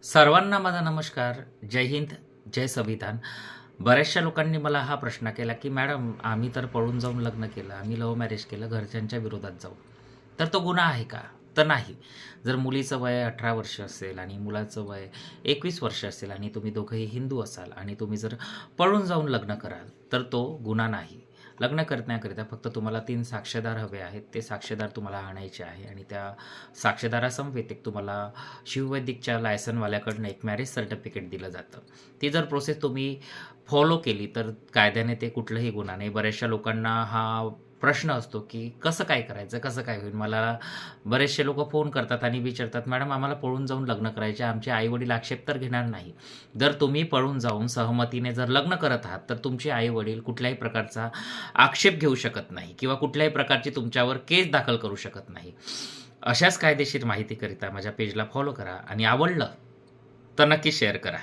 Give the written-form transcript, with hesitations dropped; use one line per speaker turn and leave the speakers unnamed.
सर्वांना माझा नमस्कार. जय हिंद, जय संविधान. बऱ्याचशा लोकांनी मला हा प्रश्न केला, की "मॅडम, आम्ही तर पळून जाऊन लग्न केलं, आम्ही लव्ह मॅरेज केलं घरच्यांच्या विरोधात जाऊन. तर तो गुन्हा आहे का?" तर नाही. जर मुलीचं वय 18 वर्ष असेल आणि मुलाचं वय 21 वर्ष असेल आणि तुम्ही दोघंही हिंदू असाल आणि तुम्ही जर पळून जाऊन लग्न कराल, तर तो गुन्हा नाही. लग्न करण्याकरिता फक्त तुम्हाला 3 साक्षीदार हवे आहेत. ते साक्षीदार तुम्हाला आणायचे आहे आणि त्या साक्षीदारासमवेत एक तुम्हाला शिववैदिकच्या लायसनवाल्याकडनं एक मॅरेज सर्टिफिकेट दिलं जातं. ती जर प्रोसेस तुम्ही फॉलो केली तर कायद्याने ते कुठलंही गुन्हा नाही. बऱ्याचशा लोकांना हा प्रश्न असतो, की कसं काय करायचं? कसं काय होईल? मला बरेचसे लोकं फोन करतात आणि विचारतात, "मॅडम, आम्हाला पळून जाऊन लग्न करायचे आमचे आई-वडील आक्षेप तर घेणार नाही." जर तुम्ही पळून जाऊन सहमतीने जर लग्न करत आहात, तर तुमचे आई-वडील कुठल्याही प्रकारचा आक्षेप घेऊ शकत नाही किंवा कुठल्याही प्रकारची तुमच्यावर केस दाखल करू शकत नाही. अशाच कायदेशीर माहितीकरिता माझ्या पेजला फॉलो करा आणि आवडलं तर नक्की शेअर करा.